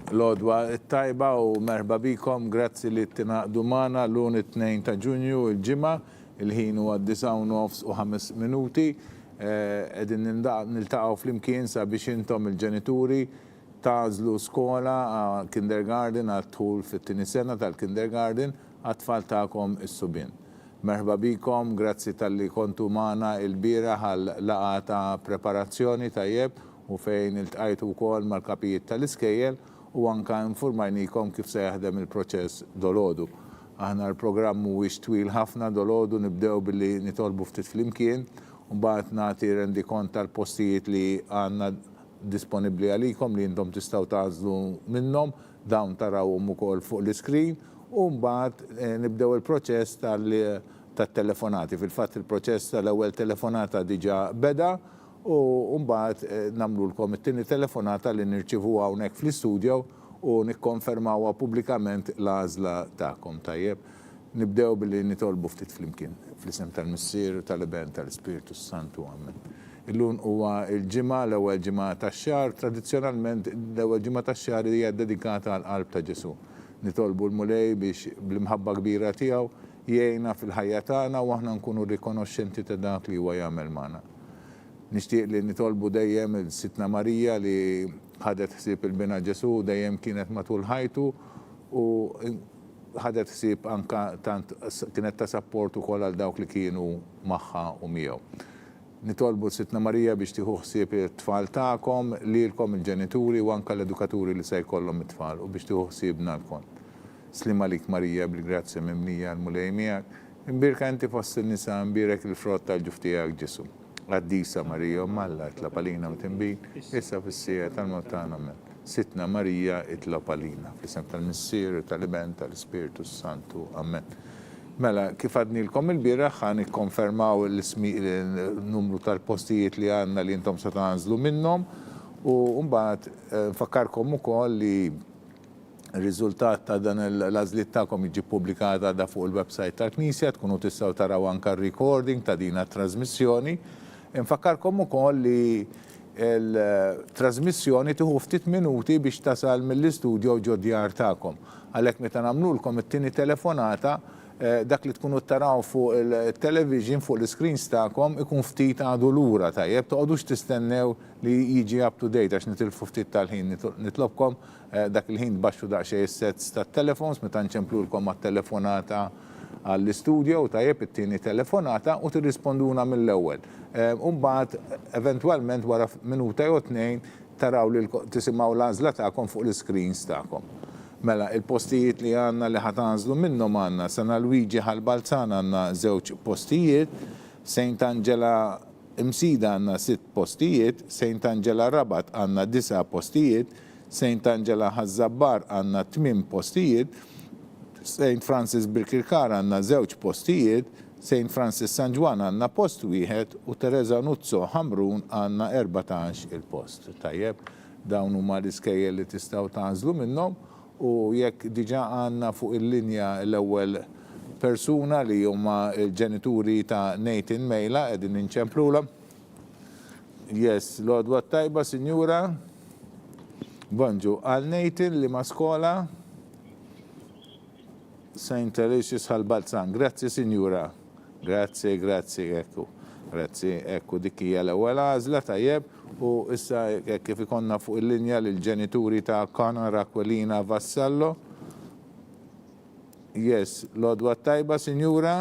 L-odwa tajba u merħba bikom, grazzi li t-tinaqdu mana l-lun 2 ta' ġunju il-ġimma, il-ħin huwa 9:09 u 5 minuti. Edin niltaqgħu fl-imkien sabiex intom il-ġenituri tażlu skola kindergarten għat-tħul fit-tieni sena tal-kindergarten għat-tfal tagħkom is-subien. Merħba bikom, grazzi tal-li kontu mana il-bira għal-laqa ta' preparazzjoni tajjeb u fejn il-tqajtu wkoll mal-kapijiet tal-iskejjel u anka informajnikom kif se jaħdem il-proċess dolodu. Aħna l-programm mhuwiex twil ħafna dolodu nibdew billi nitolbu ftit flimkien u mbagħad nagħti rendi kont tal-postijiet li għandna disponibbli għalikom li intom tistgħu tażlu minnhom dawn tarawhom ukoll fuq l-iskrin u mbagħad nibdew il-proċess tat-telefonati. Fil-fatt il-proċess tal-ewwel telefonata diġà beda u mbagħad nagħmlulkom it-tieni telefonata li nirċivuha hawnhekk fl-istudju u nikkonfermawha pubblikament l-għażla tagħkom tajjeb. Nibdew billi nitolbu ftit flimkien fl-isem tal-Missier tal-Iben tal-Ispiritu Santu Amen. Illum huwa il-ġimgħa l-ewwel ġimgħa tax-xahar, tradizzjonalment l-ewwel ġimgħa tax-xahar hija dedikata għall-qalb ta' Ġesu. Nitolbu l-Mulej biex bl-imħabba kbira tiegħu jgħinna fil-ħajja tagħna u aħna nkunu rikonoxxenti ta' dak li huwa jagħmel magħna. Nixtieq li nitolbu dejjem il-Sitna Marija li ħadet ħsieb il-bina Ġesu dejjem kienet matul ħajtu u ħadet ħsieb anka tant kienet ta' support ukoll għal dawk li kienu magħha u miegħu. Nitolbu Sitna Marija biex tieħu ħsieb it-tfal tagħkom, lilkom il-ġenituri u anka l-edukaturi li se jkollhom it-tfal u biex tieħu ħsiebna lkoll. Slim għalik Marija bil-grazzja mimlija l-mulej miegħek, imbirka inti fost in-nisa imbirek il-frott tal-ġuf tiegħek Ġesu. Għaddisa Marija Malla itlapalina u timbin, issa fis-sija tal-mewt tagħna amen. Sitna Marija itlapalina, fl-isem tal-Missier tal-Iben tal-Ispiritu Santu amen. Mela, kif għadnilkom il-bieraħ ħan ikkonfermaw il-numru tal-postijiet li għandna li intom se tanżlu minnhom u mbagħad nfakkarkom ukoll li ir-riżultat ta' dan l-għażliet tagħkom jiġi ppubblikata da fuq il-website tal-Knisja, tkunu tistgħu taraw anke r-recording ta' din it-trasmissjoni. Infakkarkom ukoll li l-trasmissjoni tieħu ftit minuti biex tasal mill-istudju ġo djar tagħkom. Għalhekk meta nagħmlulkom it-tieni telefonata, dak li tkunu taraw fuq il-television fuq l-screens tagħkom ikun ftit għadu lura tajjeb, toqgħodux tistennew li jiġi up to date għax nitilfu ftit tal-ħin. Nitlobkom dak il-ħin baxxu daqsxejn is-sets tat-telefons meta nċemplulkom għat-telefonata għall-istudju u tajjeb it-tieni telefonata u tirrisponduna mill-ewwel. Mbagħad eventwalment wara minuta jew tnejn taraw li tisimgħu l-għażla tagħkom fuq l-screens tagħkom. Mela, il-postijiet li għandna li ħatanżlu minnhom għandna San Luigi ħal-Balzan għandna 2 postijiet, St. Angela Msida għandna 6 postijiet, St. Angela Rabat għandna 9 postijiet, St. Angela ħaż-Żabbar għandna 8 postijiet, St. Francis Birkirkar għandna 2 postijiet, St. Francis San Juan għandna post wieħed u Teresa Nuzzo Ħamrun għandna 14 il-post. Tajjeb, dawn huma l-iskejjel li tistgħu tanżlu minnhom u jekk diġà għandna fuq il-linja l-ewwel persuna li huma l-ġenituri ta' Nathan Mejla qegħdin inċemplulhom. Yes, l-għodwa tajba, Sinjura. Bonġu, għal Nathan li ma' skola St. Aloysius ħal-Balzan. Grazzi, Sinjura. Grazzi, ekku. Grazzi, ekku dik hija l-ewwel għażla tajjeb u issa kif ikonna fuq il-linja lill-ġenituri ta' Connor Aquilina Vassallo. Yes, l-għodwa tajba, Sinjura.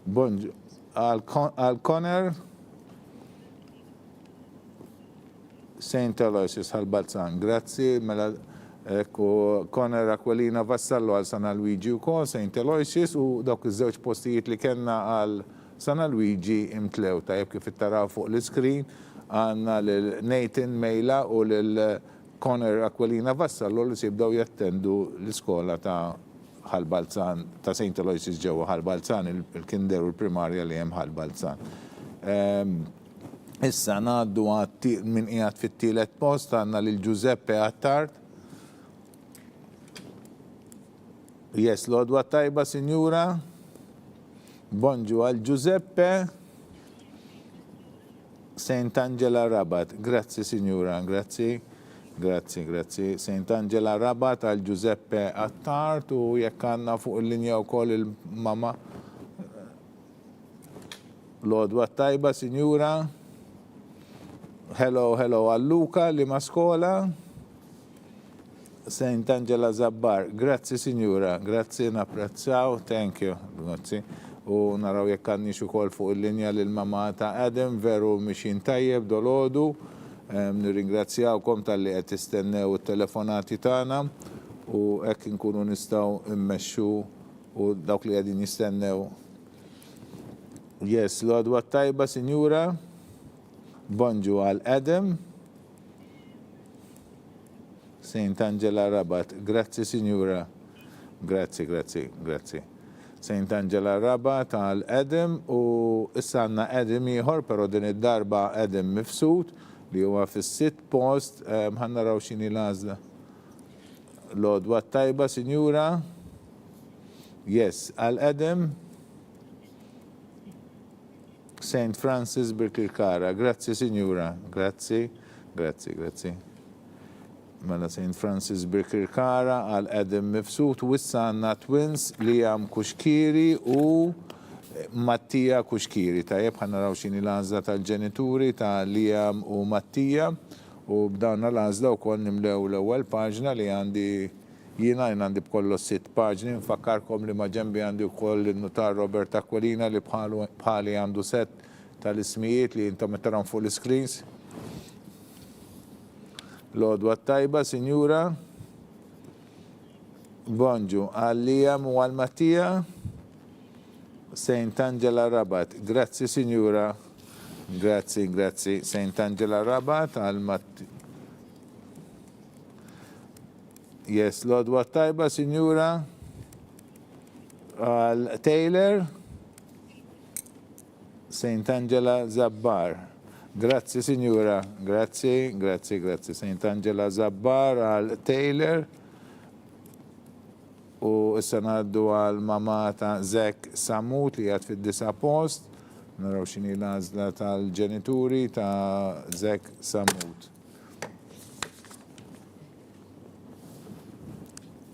Bonġu, għal Connor St. Aloysius ħal-Balzan. Grazzi, mela ekku Connor Aquilina Vassallo għal San Luigi ukoll, St. Aloysius u dawk iż-żewġ postijiet li kellna għal San Luigi imtlew tajjeb kif ittaraw fuq l-iskrin għandna lil Nathan Mejla u lil Connor Aquilina Vassallo li jibdew jattendu l-iskola ta' ħal-Balzan ta' St. Aloysius ġewwa ħal-Balzan il-kinder u l-primarja li hemm ħal-Balzan. Issa ngħaddu min qiegħed fit-tielet post għandna lil Giuseppe Attard. Yes, l-għodwa tajba, Sinjura. Bonġu għal Giuseppe St. Angela Rabat. Grazzi, Sinjura, grazzi. Grazzi, grazzi. Saint Angela Rabat għal Giuseppe Attart u jekk għandna fuq il-linja wkoll il-mama. Lodwa tajba, Sinjura. Hello għal Luka li ma skola. Saint Angela Zabbar. Grazzi, Sinjura. Grazzi, napprezzaw. Thank you. Grazzi. U naraw jekk għandniex ukoll fuq il-linja lill-mama ta' Adam, veru mixin tajjeb dolodu. Nirringrazzjawkom tal-li qed tistennew it-telefonati tagħna u hekk inkunu nistgħu immexxu u dawk li qegħdin jistennew. Yes, l-għodwa tajba, Sinjura. Bonġu għal Adam. Saint Angela Rabat. Grazzi, Sinjura. Grazzi. Saint Angela Rabat għal Adam u issa għandna Adam ieħor, però din id-darba Adam mifsud li huwa fis-sitt post, ħannaraw x'inhi l-għażla. Lodwa tajba, Sinjura. Yes, għal Adam. St. Francis Birkirkara. Grazzi, Sinjura. Grazzi. Mela St. Francis Birkirkara għal Adam mifsud u issa għandna twins Liam Kuxkiri u Mattija Kuxkiri. Tajjeb ħannaraw x'inhi l-għażla tal-ġenituri ta' Liam u Mattija u b'dawna l-għażla wkoll nimlew l-ewwel paġna li għandi jiena għandi b'kollu 6 paġni. Nfakkarkom li ma' ġenbi għandi wkoll in-notar Robert Aquilina li bħali għandu set tal-ismijiet li intom qed tarawhom fuq l-screens. Lodwa tajba, Sinjura. Bonġu għal Liam u għal Mattija. Saint Angela Rabat. Grazzi, Sinjura. Grazzi. Saint Angela Rabat għal Mattija. Yes, lodwa tajba, Sinjura. Għal Taylor. Saint Angela Zabbar. Grazzi, Sinjura. Grazzi. Saint Angela Zabbar għal Taylor. U issa ngħaddu għal mama ta' Zek Samut li għad fid-9 post. Naraw x'inhi l-għażla tal-ġenituri ta' Zek Samut.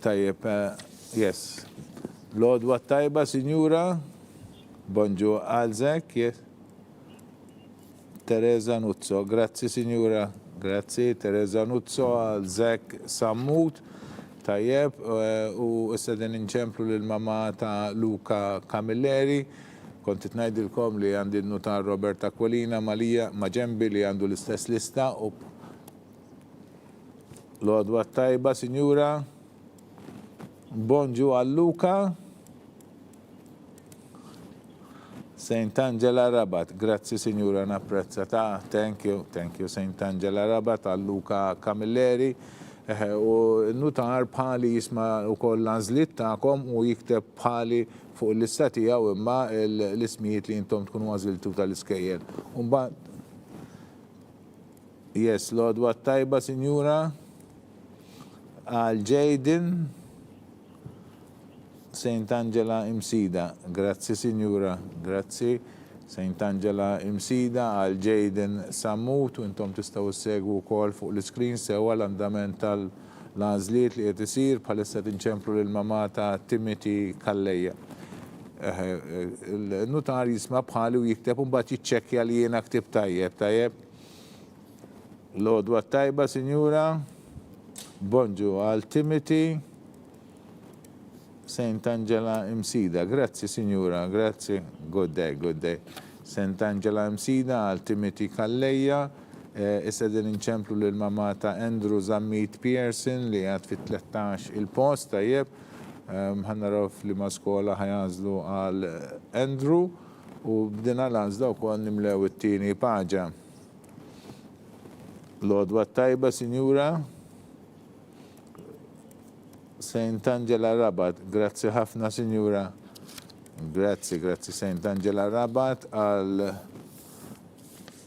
Tajjeb, yes. Lodwa tajba, Sinjura. Bonġu għal Zek, yes. Teresa Nuzzo. Grazzi, Sinjura. Grazzi, Teresa Nuzzo għal Zek Samut. Tajjeb, u issa din inċemplu l-mama ta' Luka Camilleri. Kontit ngħidilkom li għandi n-notar Robert Aquilina ma' ġenbi li għandu l-istess lista. Lodwa tajba, Sinjura. Bonġu għal Luka. Saint Angela Rabat. Grazzi, Sinjura, napprezza ta' thank you, Saint Angela Rabat għal Luka Camilleri. U n-notar bħali jisma u koll l-għażliet ta'kom u jikteb bħali fuq l-lista tiegħu imma l-ismijiet li intom tkunu għażiltu tal-iskejjel. Yes, lodwa tajba, Sinjura. Għal Jaden. Saint Angela Imsida. Grazzi, Sinjura. Grazzi. Saint Angela Imsida għal Jaden Samut u intom tistgħu segwu wkoll fuq l-screen sewa l-andament tal-għażliet li qed isir bħalissa tinċemplu lill-mama ta' Timothy Kalleja. Il-notar jisma' bħali u jikteb u mbagħad jiċċekkja li jiena ktib tajjeb. Lodwa tajba, Sinjura. Bonġu għal Timothy. Saint Angela Imsida. Grazzi, Sinjura. Grazzi. Good day. Saint Angela Imsida għal Timothy Kalleja. Issa din inċemplu l-mama ta' Andrew Zammit Pearson li għad fit-13 il-post tajjeb. Ħannaraw li ma' skola ħajazlu għal Andrew u bdina l-għazda u kon nimlew it-tieni paġa. Lodwa tajba, Sinjura. Saint Angela Rabat. Grazzi ħafna, Sinjura. Grazzi. Saint Angela Rabat għal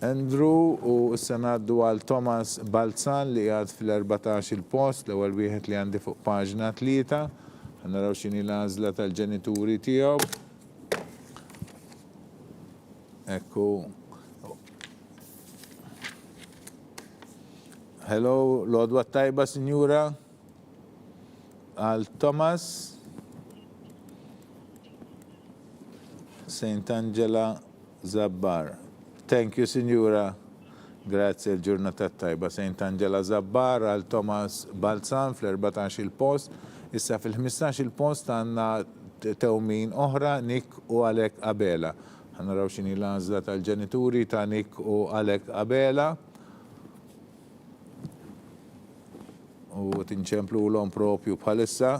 Andrew u issa ngħaddu għal Thomas Balzan li għad fil-14 il-post l-ewwel wieħed li għandi fuq paġna 3. Naraw x'inhi l-għażla tal-ġenituri tiegħu. Ekku. Hello, Lodwa Tajba, Signora. Al Thomas. St. Angela Zabbar. Thank you, Signora. Grazie, il-ġurnata tajba. St. Angela Zabbar, għal Thomas Balzan fl-14 il-post. Issa fil-15 il-post għanna tewmin oħra Nick u Alek Abela. Għanna raw xini l-għazla tal-ġenituri ta' Nick u Alek Abela. U tinċemplu l-om propju bħalissa.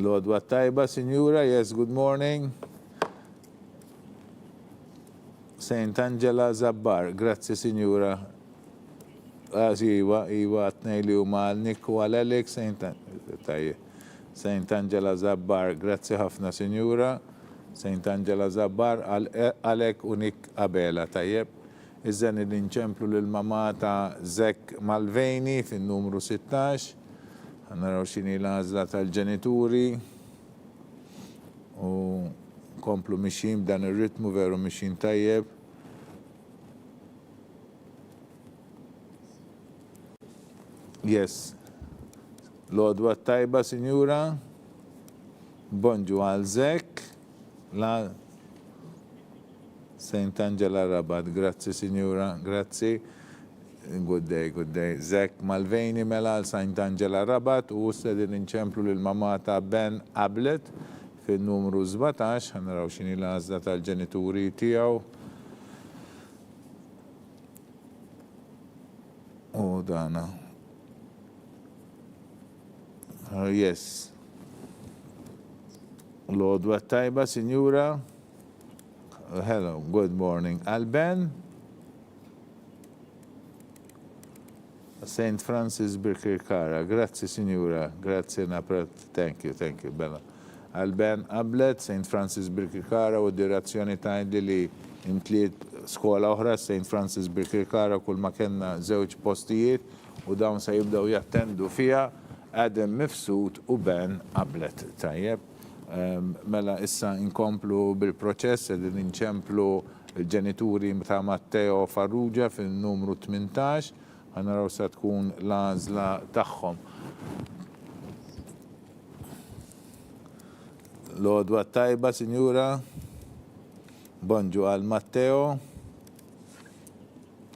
Lodwa tajba, Signora. Yes, good morning. St. Angela Zabbar, grazie Signora. Iwa, tnejli u mal Nick u għal-Alek, St. Angela Zabbar, grazie ħafna Signora. St. Angela Zabbar, Alek u Nick Abela, tajjeb. Iżdan il-inċemplu l-mama ta' Zek Malveni fin-numru 16. Għanaraw xini l-għazla tal-ġenituri. U komplu mixin b'dan il-ritmu veru mixin tajjeb. Yes. Lodwa tajba, Signora. Bonġu għal Zek. La St. Angela Rabat. Grazie, Signora. Grazie. Good day, good day. Zek Malveni mela għal St. Angela Rabat u s-sedin inċemplu l-mama ta' Ben Ablet fil-numru 17. Għanaraw xini l-għazda tal-ġenituri tijaw. U dana. Yes. Lodwa tajba, Signora. Hello, good morning. Alben. St. Francis Birkirkara. Grazie, Signora. Grazie, Naprat. Thank you, Bella. Alben Ablet, St. Francis Birkirkara u direzzjoni tajdi li imtliet skola oħra, St. Francis Birkirkara, kull ma kena zewġ postijiet u dawn sa jibdaw jattendu fija Adam Mifsud u Ben Ablet. Tajjeb. Mela issa inkomplu bil-proċess edin inċemplu il-ġenituri ta' Matteo Farrugia fil-numru 18. Għanaraw sa tkun l-għazla tagħhom. Lodwa tajba, Signora. Bonġu għal Matteo.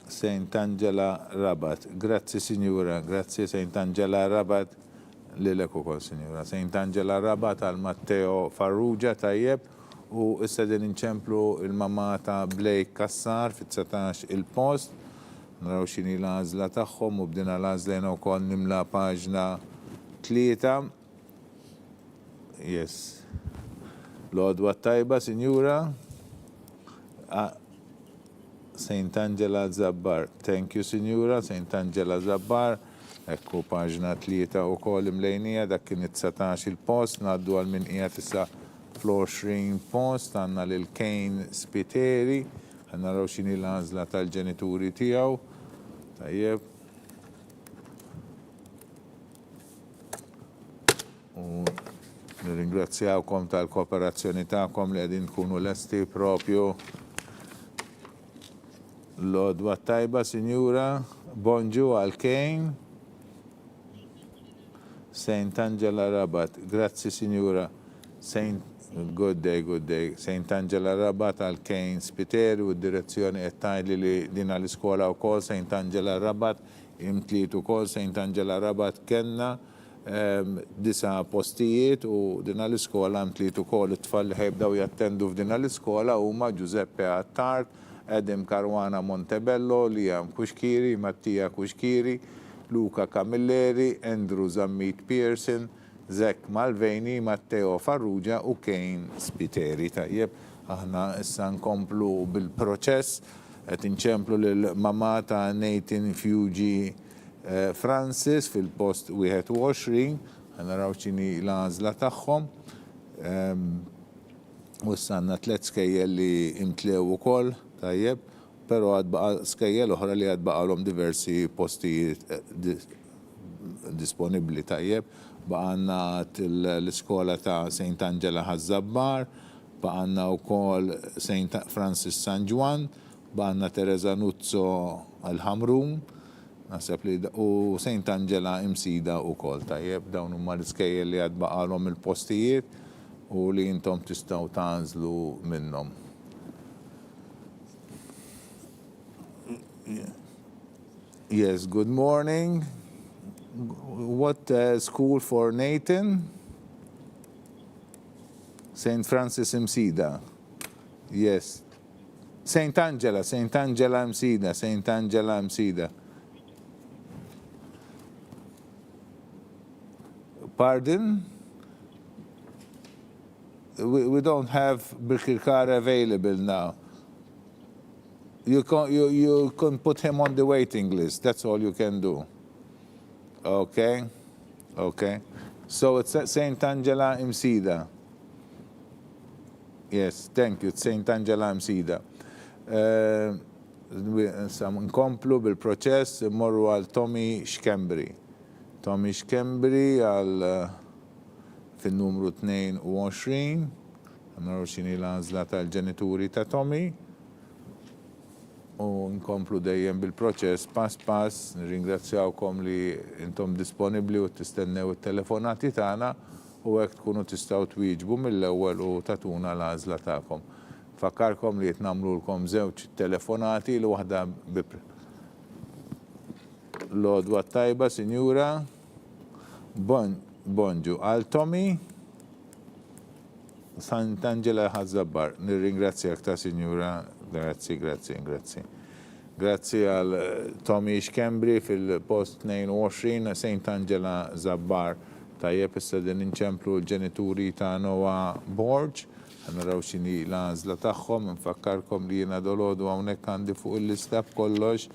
St. Angela Rabat. Grazie, Signora. Grazie, St. Angela Rabat. Lilek ukoll, Signora. St. Angela Rabat għal Matteo Farrugia tajjeb u issa din inċemplu il-mamma ta' Blake Kassar fit-19 il-post. Naraw xini l-għazla tagħhom u bdina l-għazlejna wkoll nimla paġna 3. Yes. Lodwa tajba, Signora. St. Angela Zabbar. Thank you, Signora. St. Angela Zabbar. Ekku paġna 3 u koll imlejnija, dak kien 19 il-post, naddu għal min qiegħed issa fl-20 post, għanna lil-Kane Spiteri, għanna raw xini l-għazla tal-ġenituri tijaw. Tajjeb. U nirringrazzjawkom tal-kooperazzjoni ta'kom li għedin tkunu lesti propju. Lodwa tajba, Signora. Bonġu għal-Kane. St. Angela Rabat. Grazie, Signora. Good day. St. Angela Rabat għal Kane Spiteri u d-direzzjoni għettajli li dina l-iskola u kol St. Angela Rabat imtlitu kol St. Angela Rabat kenna 9 postijiet u dina l-iskola imtlitu kol it-tfal li ħajbdaw jattendu f'dina l-iskola u ma Giuseppe Attart, Edim Karwana Montebello, Liam Kuxkiri, Mattia Kuxkiri, Luca Camilleri, Andrew Zammit Pearson, Zek Malveni, Matteo Farrugia u Kane Spiteri. Tajjeb, aħna issa nkomplu bil-proċess, qed inċemplu l-mama ta' Nathan Fuji Francis fil-post 21, naraw ċini l-għażla tagħhom. U issa għandna 3 skejjel li imtlew ukoll, tajjeb. Pero għadbaqa skajjel oħra li għadbaqalhom diversi postijiet disponibli tajjeb. Baqanna l-iskola ta' St. Angela Zabbar, baqanna u kol St. Francis San Juan, Banna Teresa Nuzzo għal-Ħamrun, naħseb li u St. Angela imsida u kol tajjeb, dawn huma l-iskejjel li għad baqalhom il-postijiet u li intom tistaw tanżlu minnhom. Yes, good morning. What school for Nathan? St. Francis Imsida. Yes. St. Angela Imsida, St. Angela Imsida. Pardon? We don't have Birkirkar available now. You can put him on the waiting list. That's all you can do. Okay? Okay. So it's at St. Angela Imsida. Yes, thank you. It's St. Angela Imsida. Nkomplu bil-proċess morru għal Tommy Xkembri. Tommy Xkembri għal fin-numru 22. Għamnaru xini l-għazla tal-ġenituri ta' Tommy. U nkomplu dejjem bil-proċess pass. Nirringrazzjawkom li intom disponibli u tistennew it-telefonati tagħna u hekk tkunu tistgħu twieġbu mill-ewwel u tatuna l-għażla tagħkom. Fakkarkom li jitnamlulkom żewġ telefonati l waħda l-odwa tajba, Sinjura. Bonġu. Għal Tommy Sant'Angela Ħazzabbar. Nirringrazzjak ta' Sinjura. Grazzi. Grazzi għal Tommy Xkembri fil-post 22 St. Angela Zabbar. Tajjeb issa din inċemplu l-ġenituri ta' Noah Borg. Naraw xini l-għażla tagħhom, nfakkarkom li jiena dolodu hawnhekk għandi fuq il-lista b'kollox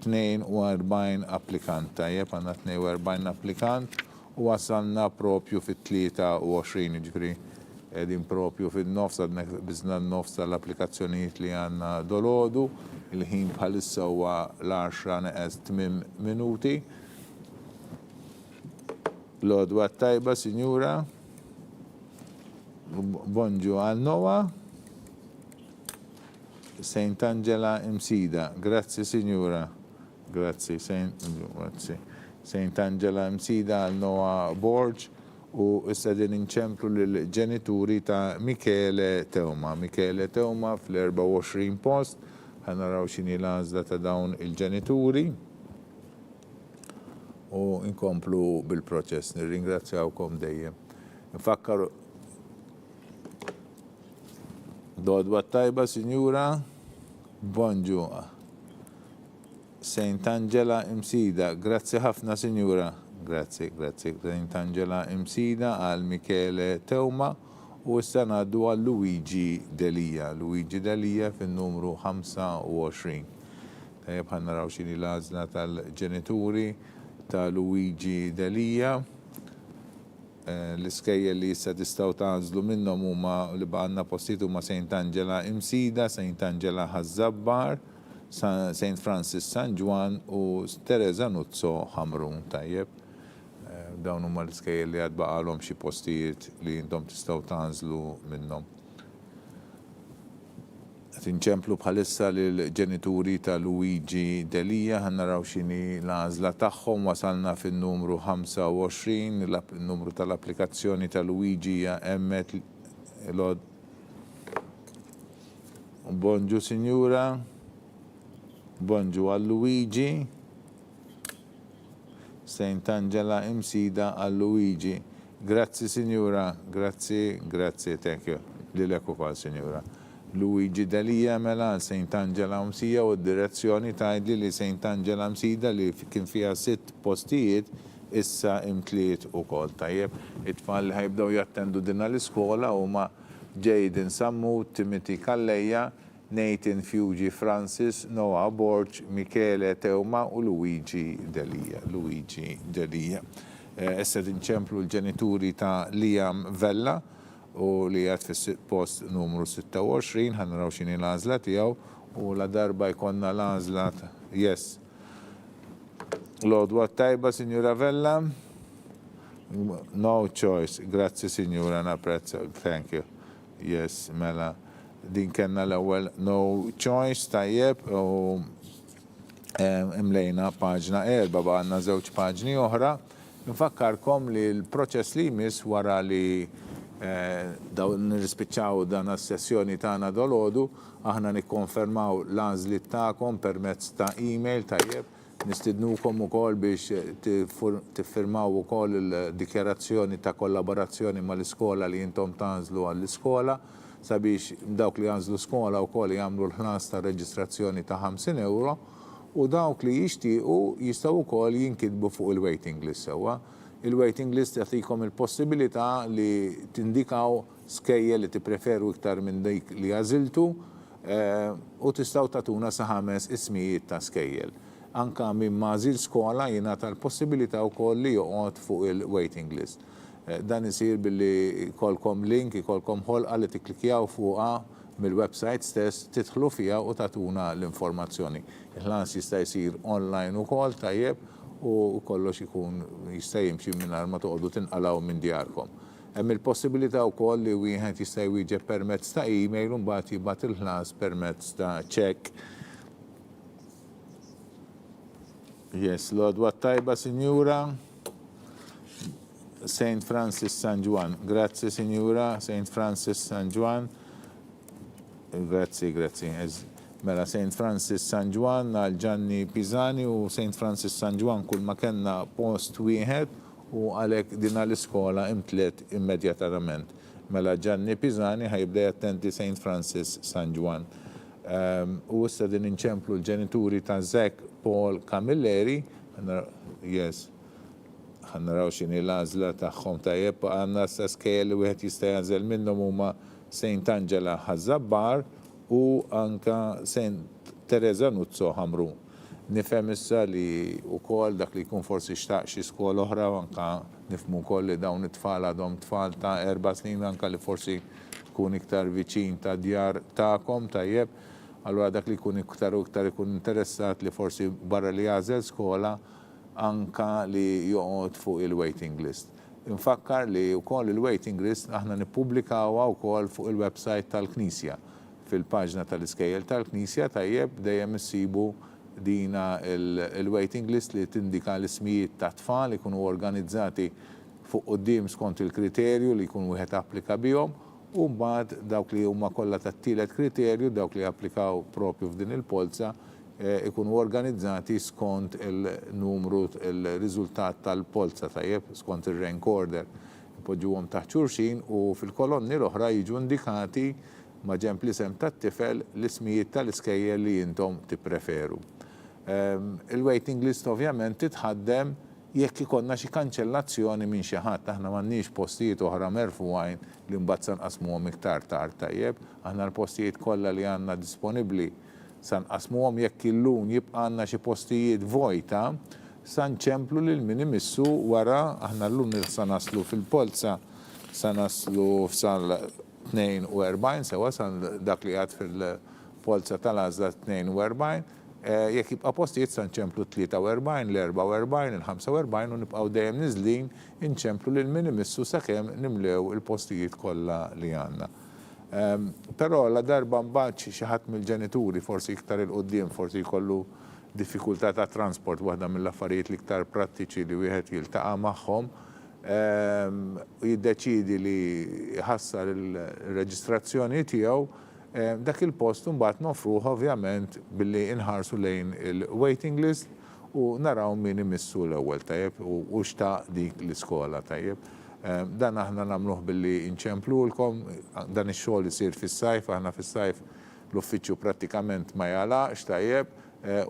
42 applikant. Tajjeb għandna 42 applikant u wasalna propju fit-23 ġifri. Edin propju fil-nofs, għadna bizna n-nofs tal-applikazzjonijiet li għanna dolodu, il-ħin bħalissa huwa l-10 neqes 8 minuti. L-odwa tajba, Sinjura. Bonġu għal Noah. St. Angela Imsida. Grazzi, Sinjura. Grazzi, St. Angela Imsida għal Noah Borg. U issa din inċemplu l-ġenituri ta' Michele Teuma. Michele Teuma fl-24 post, ħanaraw xini l-għażla ta' dawn il-ġenituri u inkomplu bil-proċess. Nirringrazzjawkom dejjem. Nfakkaru dodwa tajba, Sinjura. Bonġu. St. Angela Imsida. Grazzi ħafna, Sinjura. Grazzi. St. Angela Imsida għal Michele Teuma u issa ngħaddu għal Luigi Delia. Luigi Delia fin-numru 25. Tajjeb ħannaraw xini l-għażla tal-ġenituri ta' Luigi Delia. L-iskejjel li issa tistgħu tagħżlu minnhom huma li baqgħandna postijiet huma St. Angela Imsida, St. Angela Ħazzabbar, St. Francis San Juan u Teresa Nuzzo Ħamrun. Tajjeb. Dawn huma l-iskejjel li għad baqalhom xi postijiet li intom tistgħu tanżlu minnhom. Qed inċemplu bħalissa lill-ġenituri ta' Luigi Delia, ħannaraw x'inhi l-għażla tagħhom, wasalna fin-numru 25, il-numru tal-applikazzjoni ta' Luigi hija emmet Bonġu, Sinjura. Bonġu għal Luigi. St. Angela Imsida għal Luigi. Grazzi, Sinjura. Grazzi, thank you. Lilek ukoll, Sinjura. Luigi Delia mela St. Angela Imsida u d-direzzjoni tgħidli li St. Angela Imsida li kien fiha 6 postijiet issa imtliet ukoll. Tajjeb, it-tfal li ħajbdew jattendu din l-iskola huma Jaden Sammu, Timothy Kalleja, Nathan Fuji Francis, Noah Borg, Michele Teuma u Luigi Delia. Issa tinċemplu l-ġenituri ta' Liam Vella u li għad fis-post numru 26, ħanaraw xini l-għażla tiegħu u la darba jkollna l-għażla yes. L-odwa tajba, Sinjura Vella? No choice. Grazzi, Sinjura, napprezza. Thank you. Yes, mela. din kenna l-ewwel no choice tajjeb u imlejna paġna 4 għandna żewġ paġni oħra. Nfakkarkom li l-proċess li jmiss wara li daw nirrispiċċaw dan is-sessjoni tagħna dolodu, aħna nikkonfermaw l-għażliet tagħkom permezz ta' email tajjeb. Nistidnukom ukoll biex tiffirmaw ukoll il-dikjarazzjoni ta' kollaborazzjoni mal-iskola li intom tanżlu għall-iskola sabiex dawk li għanżlu skola wkoll jagħmlu l-ħlas ta' reġistrazzjoni ta' €50 u dawk li jixtiequ jistgħu wkoll jinkitbu fuq il-waiting list sewwa. Il-waiting list jagħtikom il-possibilità li tindikaw skejjel li tippreferu iktar minn dik li għażiltu u tistgħu tagħtuna sa 5 ismijiet ta' skejjel. Anka minn mażil skola jingħata l-possibilità wkoll li joqgħod fuq il-waiting list. Dan isir billi jkollkom link, jkollkom ħolqa li tikklikjaw fuqha mill-website stess, tidħlu fiha u tagħtuna l-informazzjoni. Il-ħlas jista' jsir online ukoll tajjeb u kollox ikun jista' jimxi mingħajr ma toqgħodu tinqalgħu minn djarkom. Hemm il-possibilità wkoll li wieħed jista' jwieġeb permezz ta' email u mbagħad jibgħat il-ħlas permezz ta' check. Yes, Lodwa tajba, Sinjura. St. Francis San Juan. Grazzi, Sinjura. St. Francis San Juan. Grazzi. Mela St. Francis San Juan għal Gianni Pisani u St. Francis San Juan kull ma kellna post wieħed u għalhekk din l-iskola imtliet immedjatament. Mela Gianni Pisani ħajbda jattendi St. Francis San Juan. U issa din inċemplu l-ġenituri ta' Zek Paul Camilleri, ħannaraw x'inhi l-għażla tagħhom tajjeb, għandna sa skejjel li wieħed jista' jagħżel minnhom huma St. Angela Ħażabbar u anka St. Teresa Nuzzo Ħamru. Nifhem issa li wkoll dak li jkun forsi xtaq xi skola oħra anka nifhmu wkoll li dawn it-tfal għadhom tfal ta' 4 snin anka li forsi tkun iktar viċin ta' djar tagħkom tajjeb. Allura dak li jkun iktar u iktar ikun interessat li forsi barra li jażel skola anka li joqgħod fuq il-waiting list. Infakkar li wkoll il-waiting list aħna nippubblikawha wkoll fuq il-website tal-Knisja. Fil-paġna tal-iskejjel tal-Knisja tajjeb dejjem issibu dina il-waiting list li tindika l-ismijiet ta' tfal li jkunu organizzati fuq quddiem skont il-kriterju li jkun wieħed applika bihom u mbagħad dawk li huma kollha tat-tielet kriterju dawk li applikaw propju f'din il-polza ikunu organizzati skont il-numru il-riżultat tal-polza tajjeb skont ir-rank order. Ipoġġuhom taħt xulxin u fil-kolonni l-oħra jiġu indikati ma' ġenb l-isem tat-tifel l-ismijiet tal-iskejjel li intom tippreferu. Il-waiting list ovvjament titħaddem jekk ikonna xi kanċellazzjoni minn xi ħadd, aħna m'għandniex postijiet oħra merfuqajn li mbagħad se nqasmuhom iktar tard tajjeb, aħna l-postijiet kollha li għandna disponibbli se nqasmuhom jekk illum jibqa' għandna xi postijiet vojta, se nċemplu lil min imissu wara aħna llum se naslu fil-polza se naslu f'sal 42 sewa dak li għad fil-polza tal-għażla 42. Jekk jibqa' postijiet se nċemplu 43, l-44, il-45 u nibqgħu dejjem niżlin inċemplu lil min imissu sakemm nimlew il-postijiet kollha li għandna. Però la darba mbagħad xi ħadd mill-ġenituri forsi iktar il-qudiem forsi jkollu diffikultà ta' transport waħda mill-affarijiet l-iktar prattiċi li wieħed jiltaqa' magħhom jiddeċidi li jħassar il-reġistrazzjoni tiegħu dak il-post mbagħad nofruh ovvjament billi inħarsu lejn il-waiting list u naraw min imissu l-ewwel tajjeb u xtaq dik l-iskola tajjeb. Dan aħna nagħmluh billi inċemplulkom, dan ix-xogħol isir fis-sajf, aħna fis-sajf l-uffiċċju prattikament ma jalaqx tajjeb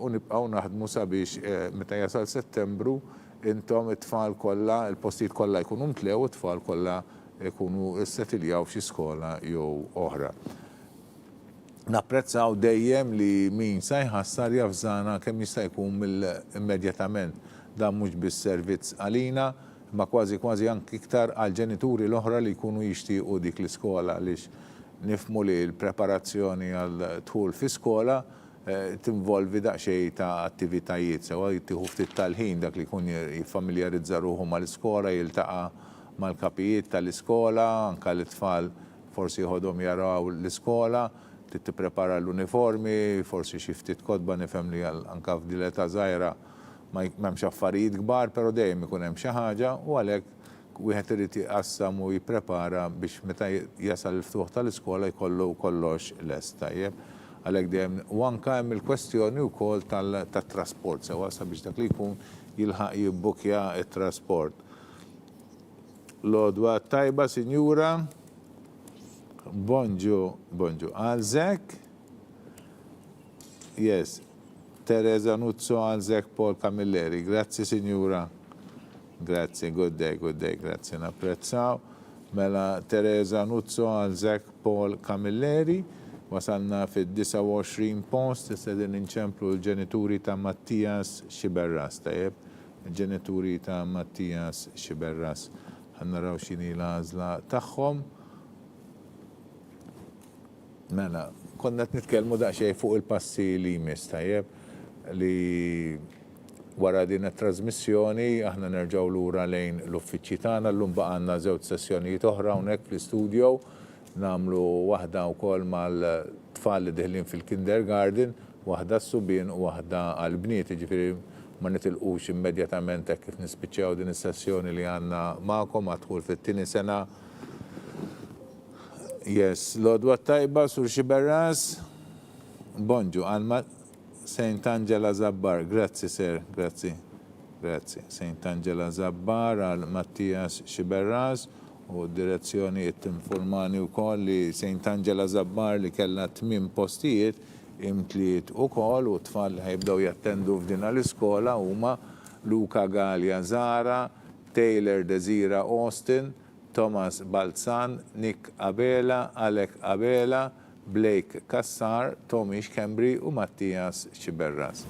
u nibqgħu naħdmu sabiex meta jasal Settembru intom it-tfal kollha, il-postijiet kollha jkunu mtlew, it-tfal kollha jkunu settiljaw f'xi skola jew oħra. Napprezzaw dejjem li min se jħassar jafżana kemm jista' jkun immedjatament dan mhux biss-servizz għalina, ma kważi anke iktar għal ġenituri l-oħra li jkunu jixtiequ dik l-iskola għaliex nifhmu li l-preparazzjoni għal dħul fi skola tinvolvi daqsxejn ta' attivitajiet sewa jittieħu ftit tal-ħin dak li jkun jiffamiljarizza ruħu mal-iskola, jiltaqa' mal-kapijiet tal-iskola, anke l-itfal forsi jħodhom jaraw l-iskola, tipprepara l-uniformi, forsi xi ftit kodba nifhem li anke f'din l-età żgħira m'hemmx affarijiet kbar, però dejjem ikun hemm xi ħaġa u għalhekk wieħed irid jqassam u jipprepara biex meta jasal il-ftuħ tal-iskola jkollu kollox lest tajjeb. Għalhekk dejjem u anke hemm il-kwestjoni wkoll tat-trasport sewwa sabiex dak li jkun jilħaq jibbukkja t-trasport. Lodwa tajba, Sinjura. Bonġu. Għalżek? Yes. Teresa Nuzzo Għalżek Paul Camilleri. Grazzi, Sinjura. Grazzi, good day, grazzi, napprezzaw. Mela Teresa Nuzzo Għalżek Paul Camilleri. Wasalna fid-29 post, istedin inċemplu l-ġenituri ta' Mattias Xiberras, tajjeb. Il-ġenituri ta' Mattias Xiberras. Ħannaraw xini l-għażla tagħhom. Mela, konna nitkellmu daqsxejn fuq il-passi li jmiss, tajjeb, li wara din it-trasmissjoni aħna nerġgħu lura lejn l-uffiċċji tagħna, llum baqa' għandna żewġ sessjonijiet oħra hawnhekk fl-istudio, nagħmlu waħda wkoll mal-tfal li deħlin fil-kindergarten, waħda s-subien u waħda għall-bniet, jiġifieri ma nitilqux immedjatament hekk kif nispiċċjaw din is-sessjoni li għandna magħkom għadħul fit-tieni sena. Yes, l-odwa tajba, Sur Xiberras. Bonġu, għalma Saint Angela Zabbar, grazzi sir, grazzi. Saint Angela Zabbar għal Mattias Xiberras u direzzjoni tinformani wkoll li Saint Angela Zabbar li kellha 8 postijiet imtliet ukoll u tfal li ħajbdew jattendu f'din l-iskola huma Luca Gallia Zara, Taylor Desira Austin, Thomas Balzan, Nick Abela, Alec Abela, Blake Kassar, Tomish Kembri u Mattias Xiberras.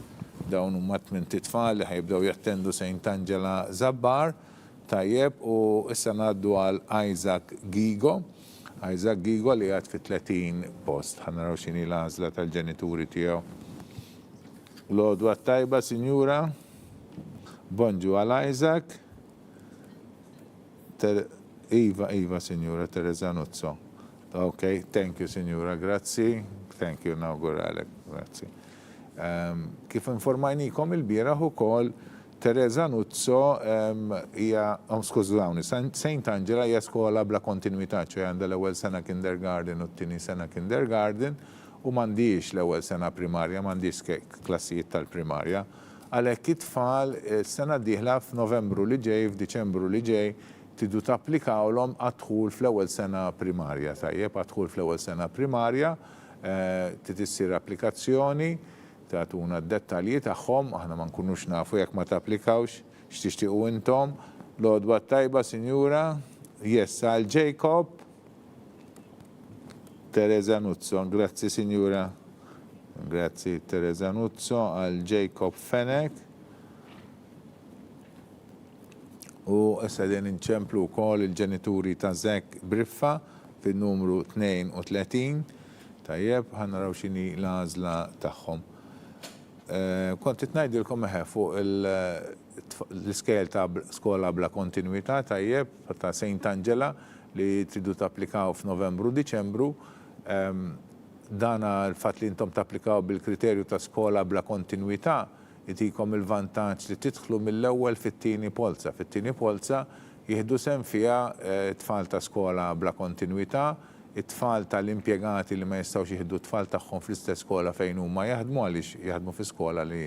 Dawn huma 8 tfal li ħajbdew jattendu Saint Angela Zabbar, tajjeb, u issa ngħaddu għal Isaac Gigo. Isaac Gigo li għad fi 30 post. Ħannaraw xini l-għażla tal-ġenituri tiegħu. L-odwa tajba, Sinjura. Bonġu għal Isaac. Iva, Sinjura Teresa Nuzzo. Ok, thank you, Sinjura, grazzi. Thank you, nawguralek, grazzi. Kif informajnikom il-bieraħ ukoll Teresa Nuzzo skużawni, Saint Angela hija skola bla kontinuità, ċe għandha l-ewwel sena kindergarten u t-tieni sena kindergarten u m'għandix l-ewwel sena primarja, m'għandix klassijiet tal-primarja. Għalhekk it-tfal sena d-dieħla f'Novembru li ġej, f'Diċembru li ġej, tidu tapplikawlhom għadħul fl-ewwel sena primarja, tajjeb, għadħul fl-ewwel sena primarja, titissir applikazzjoni, tatuna d-dettalji tagħhom, aħna ma nkunux nafu jekk ma tapplikawx, x'tixtiequ intom. L-odwa tajba, Sinjura. Yes, għal Jacob. Teresa Nuzzo, grazzi, Sinjura. Grazzi, Teresa Nuzzo, għal Jacob Fenek. U issa din inċemplu wkoll il-ġenituri ta' Zek Briffa fin-numru 32. Tajjeb, ħannaraw x'inhi l-għażla tagħhom. Kont ngħidilkom fuq l-iskejl ta' skola bla kontinuità tajjeb ta' Saint Angela li tridu tapplikaw f'Novembru, Diċembru. Dana l-fatt li intom tapplikaw bil-kriterju ta' skola bla kontinuità jitikom il-vantaġġ li tidħlu mill-ewwel fit-tieni polza. Fit-tieni polza jieħdu sehem fiha tfal ta' skola bla kontinuità, it-tfal tal-impjegati li ma jistgħux jieħdu t-tfal tagħhom fl-istess skola fejn huma jaħdmu għaliex jaħdmu fi skola li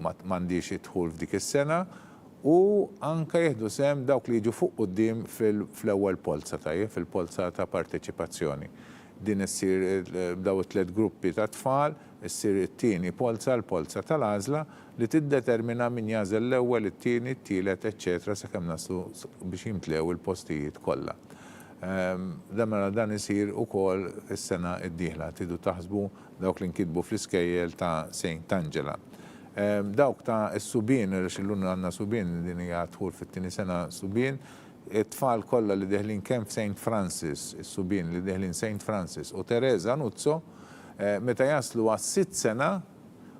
m'għandix idħul f'dik is-sena u anke jieħdu sehem dawk li jiġu fuq quddiem fl-ewwel polza tajjeb fil-polza ta' parteċipazzjoni. Din issir daw it-tliet gruppi ta' tfal, issir it-tieni polza l-polza tal-għażla li tiddetermina min jażel l-ewwel, it-tieni, it-tielet, eċċetera sakemm naslu biex jimtlew il-postijiet kollha. Dan isir ukoll is-sena d-dieħla tidu taħsbu dawk li nkitbu fl-iskejjel ta' Saint Angela. Dawk ta' is-subien, xillun għandna subien din hija dħul fit-tieni sena subien, it-tfal kollha li deħlin kemm f'Saint Francis, is-subien li deħlin Saint Francis u Teresa Nuzzo, meta jaslu għas-6 sena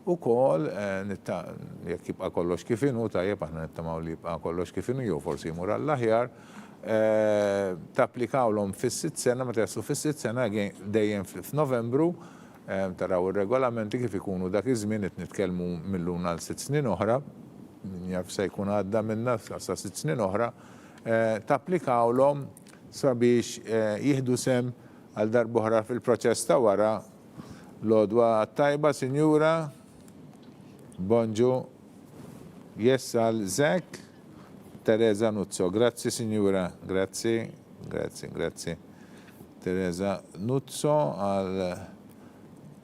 ukoll jekk jibqa' kollox kif inhu tajjeb aħna nittamaw li jibqa' kollox kif inhu jew forsi jmur għall-aħjar, tapplikawlhom fis-sitt sena, meta jaslu fis-sitt sena dejjem f'Novembru, taraw ir-regolamenti kif ikunu dak iż-żmien qed nitkellmu millun għal 6 snin oħra, jaf se jkun għadda minna sa 6 snin oħra, tapplikawlhom sabiex jieħdu sem għal darb'oħra fil-proċess ta' wara. L-għodwa tajba, Sinjura, bonġu, jessal Zek, Teresa Nuzzo. Grazzi, Sinjura, grazzi. Teresa Nuzzo għal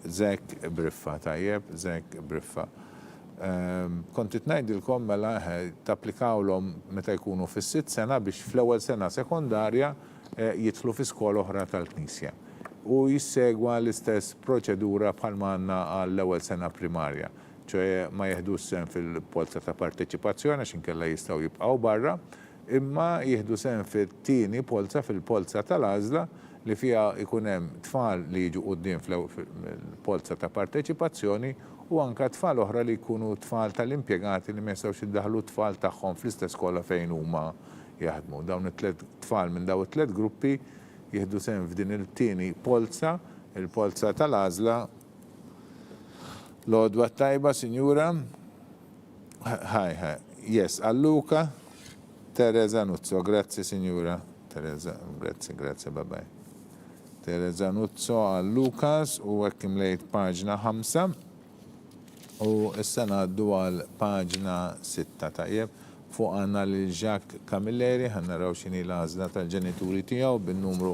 Zek Briffa, tajjeb, Zek Briffa. Kontit ngħidilkom mela tapplikawlhom meta jkunu fis-sitt sena biex fl-ewwel sena sekondarja jidħlu fi skola oħra tal-Knisja u jissegwa l-istess proċedura bħalma għandna għall-ewwel sena primarja, ċoe ma jeħdu sem fil-polza ta' parteċipazzjoni għax inkella jistgħu jibqgħu barra, imma jieħdu sem fit-tieni polza fil-polza tal-għażla li fiha ikun hemm tfal li jiġu quddiem fil-polza ta' parteċipazzjoni u anka tfal oħra li jkunu tfal tal-impjegati li ma jistgħux iddaħħlu tfal tagħhom fl-istess skola fejn huma jaħdmu. Dawn it-tliet tfal minn dawn it-tliet gruppi jieħdu sehem f'din il-tieni polza, il-polza tal-għażla. L-għodwa tajba, Sinjura. Yes, Alluka, Teresa Nuzzo. Grazzi, Sinjura. Teresa, grazzi, babaj. Teresa Nuzzo għal Lukas u hekk imlejt paġna 5. U issa ngħaddu għal paġna 6 tajjeb fuq għandna lil Jacques Camilleri, ħannaraw x'inhi l-għażla tal-ġenituri tiegħu bin-numru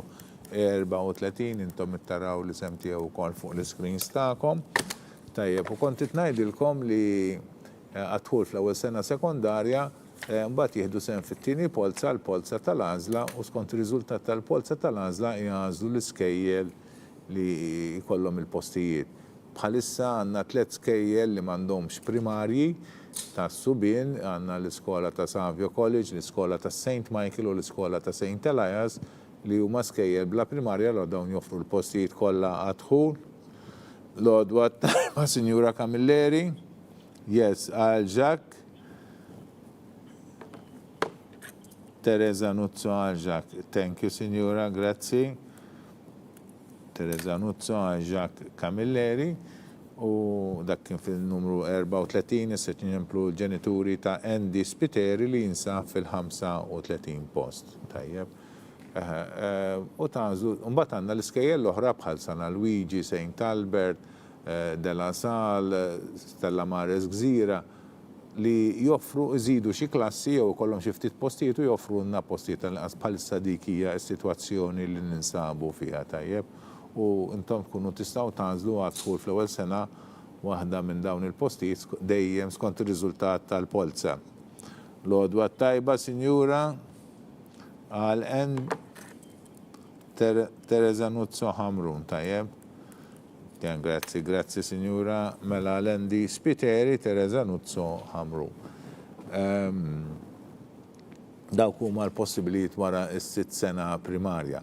34, intom ittaraw l-isem tiegħu wkoll fuq l-iscreens tagħkom. Tajjeb, u kont ngħidilkom li għadħul fl-ewwel sena sekondarja mbagħad jieħdu sehem fit-tieni polza, l-polza tal-għażla u skont ir-riżultat tal-polza tal-għażla jgħażlu l-iskejjel li jkollhom il-postijiet. Bħalissa għandna 3 skejjel li m'għandhomx primarji ta' Subien, għandna l-iskola ta' Savio College, l-iskola ta' St. Michael u l-iskola ta' St. Elias li huma skejjel bla primarja l dawn joffru l-postijiet kollha għadħul. L-għodwa tajba, Sinjura Camilleri. Yes, għal Jacques. Teresa Nuzzo għal Jacques. Thank you, Sinjura, grazzi. Teresa Nuzzo għal Jacques Camilleri u dak kien fil-numru 34 issa ċinemplu l-ġenituri ta' Andy Spiteri li jinsab fil-35 post. Tajjeb. U tażlu, mbagħad għandna l-iskejjel l-oħra bħal San Luigi, St. Albert, De La Salle, Stella Maris Gżira li joffru iżidu xi klassi jew kollhom xi ftit postijiet u joffru lna postijiet bħalissa dik hija s-sitwazzjoni li ninsabu fiha tajjeb. U intom tkunu tistgħu tażlu għadħul fl-ewwel sena waħda minn dawn il-postijiet dejjem skont ir-riżultat tal-polza. L-għodwa tajba, Sinjura, għal Teresa Nuzzo Hamrun, tajjeb. Grazzi, Sinjura, mela l-Endi Spiteri, Teresa Nuzzo Hamrun. Dawk huma l-possibilijiet wara s-6 sena primarja.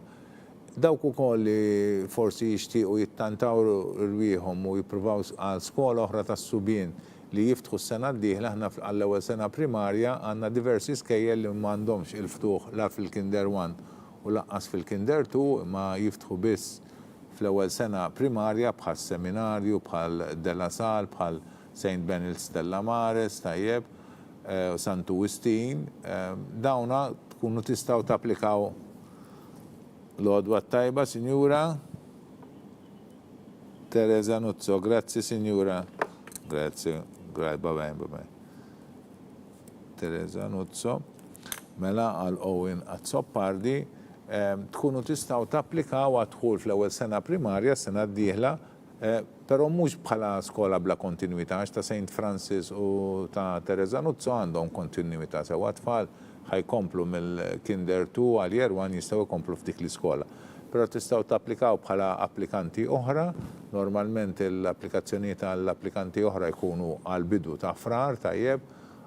Dawk ukoll li forsi jixtiequ jittantaw rwieħhom u jippruvaw għal skola oħra tas-Subien li jiftħu s-sena d-dieħla aħna għall-ewwel sena primarja għandna diversi skejjel li m'għandhomx il-ftuħ la fil-Kinder 1 u laqqas fil-Kinder 2 ma jiftħu biss fl-ewwel sena primarja bħal seminarju, bħal De La Salle, bħal St. Benil Stella Maris, tajjeb, Sant Augustin. Dawna tkunu tistgħu tapplikaw. L-għodwa tajba, Sinjura. Teresa Nuzzo, grazzi, Sinjura. Grazzi, babaj. Teresa Nuzzo. Mela għal Owen Azzoppardi, tkunu tistgħu tapplikaw għadħul fl-ewwel sena primarja, sena d-dieħla, però mhux bħala skola bla kontinwità, ta' St. Francis u ta' Teresa Nuzzo għandhom kontinwità sewa tfal ħajkomplu mill-Kinder 2 għal Year 1 jistgħu jkomplu f'dik l-iskola. Però tistgħu tapplikaw bħala applikanti oħra, normalment l-applikazzjonijiet għall-applikanti oħra jkunu għal-bidu ta' frar, tajjeb,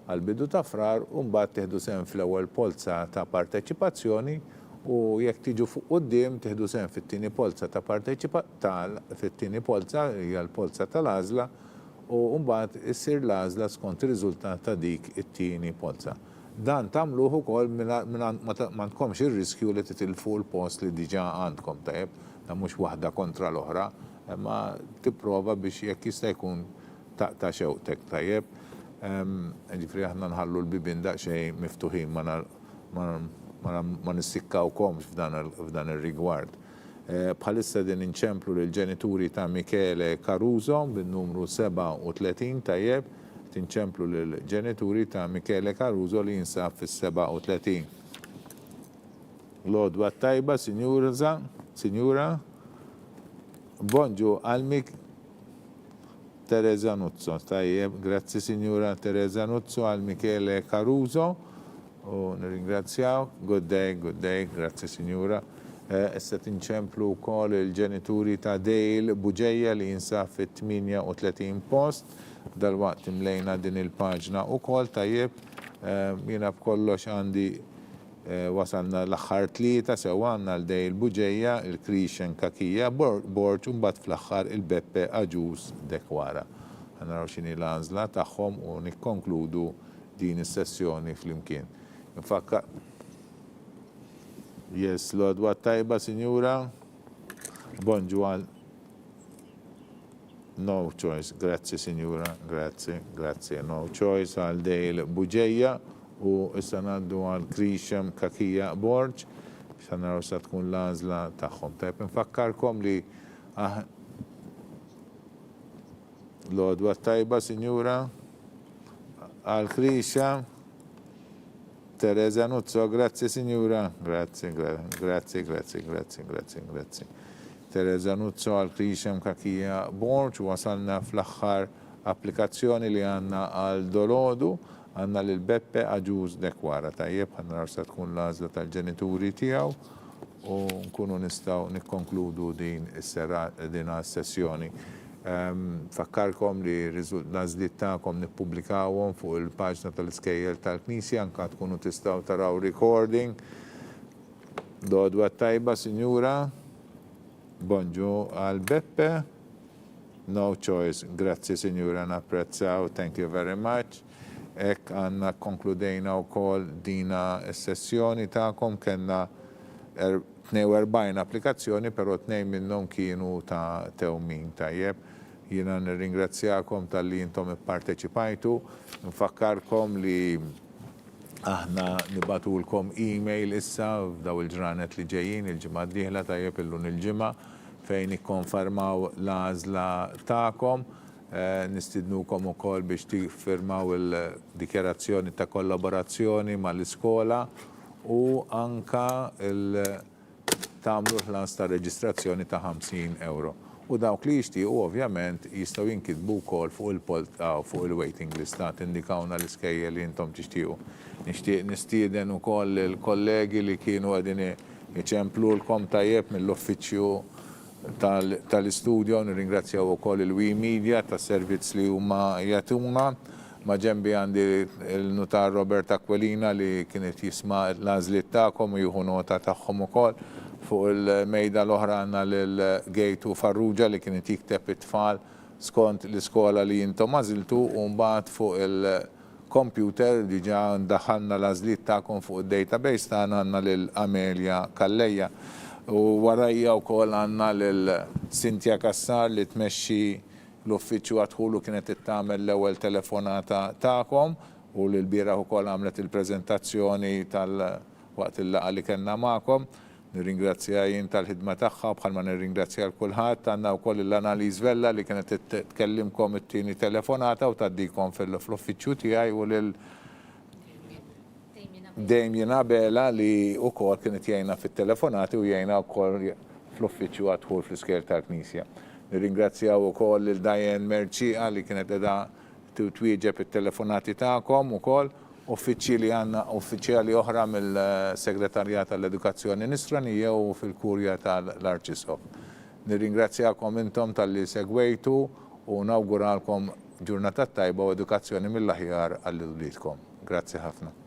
għal-bidu ta' frar, u mbagħad tieħdu sehem fl-ewwel polza ta' parteċipazzjoni u jekk tiġu fuq quddiem tieħdu sehem fit-tieni polza ta' fit-tieni polza hija l-polza tal-għażla u mbagħad issir l-għażla skont ir-riżultat ta' dik it-tieni polza. Dan tagħmluh ukoll ma tkomx ir-riskju li titilfu l-post li diġà għandkom tajjeb, ta' mhux waħda kontra l-oħra, imma tipprova biex jekk jista' jkun ta' xewqtek tajjeb. Ġifri aħna nħallu l-bibien daqsxejn miftuħin ma nissikkawkomx f'dan ir-rigward. Bħalissa din inċemplu lill-ġenituri ta' Michele Caruso bin-numru 37 tajjeb, tinċemplu lill-ġenituri ta' Michele Caruso li jinsab fis-37. Lodwa tajba, Sinjura, bonġu għalmik Teresa Nuzzo, tajjeb, grazzi Sinjura Teresa Nuzzo għal Michele Caruso, u nirringrazzjaw, good day, grazzi Sinjura. Issa tinċemplu wkoll il-ġenituri ta' Dale Buġejja li jinsab fit-38 post, dal-waqt imlejna din il-paġna wkoll tajjeb, jiena b'kollox għandi wasalna l-aħħar tlieta sewa għandna l-Dale Buġejja, il-Christian Kakija, Borġ u mbagħad fl-aħħar il-Beppe Aġus Dekwara. Naraw x'inhi l-għażla tagħhom u nikkonkludu din is-sessjoni flimkien. Nfakkar Yes, Lodwa tajba, Sinjura. Bonġu għal. No choice, grazzi Sinjura, grazzi. No choice għal Dale Buġejja u issa ngħaddu għal Christian Kakija Borġ. Issa naraw sa tkun l-għażla tagħhom. Tajb infakkarkom li Lodwa tajba, Sinjura. Għal Christian Teresa Nuzzo, grazie Signora, grazie. Teresa Nuzzo għal Christian Kakija Borġ, wasalna fl-aħħar applikazzjoni li għanna għal Dolodu, għanna l-Beppe Aġus Dekwara, tajjeb, għanna rsa tkun l-għażla tal-ġenituri tiegħu u nkunu nistgħu nikkonkludu din is-sessjoni. Fakkarkom li l-għażliet tagħkom nippubblikawhom fuq il-paġna tal-iskejjel tal-Knisja, anke tkunu tistgħu taraw recording. Dodwa tajba, Sinjura. Bonġu għal Beppe. No choice. Grazzi, Sinjura, napprezzaw. Thank you very much. Ek għandna konkludejna wkoll dina s-sessjoni tagħkom, kellna 42 applikazzjoni, però 2 minnhom kienu ta' tewmin tajjeb. Jiena nirringrazzjakom tal-li intom ipparteċipajtu, nfakkarkom li aħna nibatulkom email issa f'daw il-ġranet li ġejjin il-ġimgħa d-dieħla tajjeb illum il-ġimgħa fejn ikkonfermaw l-għażla tagħkom. Nistidnukom ukoll biex tiffirmaw il-dikjarazzjoni ta' kollaborazzjoni mal-iskola u anka tagħmlu ħlas ta' reġistrazzjoni ta' €50. U dawk li jixtiequ ovvjament jistgħu jinkitbu wkoll fuq il-waiting list ta' tindikawna l-iskejjel li intom tixtiequ. Nixtieq nistieden ukoll il-kollegi li kienu qegħdin iċemplulkom tajjeb mill-uffiċċju tal-istudju, nirringrazzjaw ukoll il-Wi Media tas-servizz li huma jagħtuna. Ma ġembi għandi il-notar Robert Aquilina li kienet jisma' l-għażliet tagħkom u jieħu nota tagħhom ukoll. Fuq il-mejda l-oħra għandna l-Gejtu Farrugia li kienet jikteb it-tfal skont l-iskola li jintom għażiltu u mbagħad fuq il-computer diġà ndaħħalna l-għażliet tagħkom fuq id-database tagħna għandna lil Amelia Kalleja. U warajja wkoll għandna lil Cynthia Kassar li tmexxi l-uffiċċju għadħulu kienet tagħmel l-ewwel telefonata tagħkom u l-bieraħ ukoll għamlet il-preżentazzjoni tal-waqt il-laqgħa li kellna magħkom. Nirringrazzja jien tal-ħidma tagħha bħalma nirringrazzja l-kulħadd, għandna wkoll l-Analiż Vella li kienet tkellimkom it-tieni telefonata u tgħaddikom fl-uffiċċju tiegħi u lil Damien Abela li wkoll kienet jgħinna fit-telefonati u jgħinna wkoll fl-uffiċċju għadħul fl-iskejjel tal-Knisja. Nirringrazzjaw ukoll lil Diane Merċiqa li kienet qiegħda twieġeb it-telefonati tagħkom ukoll. Uffiċjali oħra mill-Segretarjat tal-Edukazzjoni Nisranija u fil-Kurja tal-Arċisqof. Nirringrazzjakom intom tal-li segwejtu u nawguralkom ġurnata tajba u edukazzjoni mill-aħjar għall-ulidkom. Grazzi ħafna.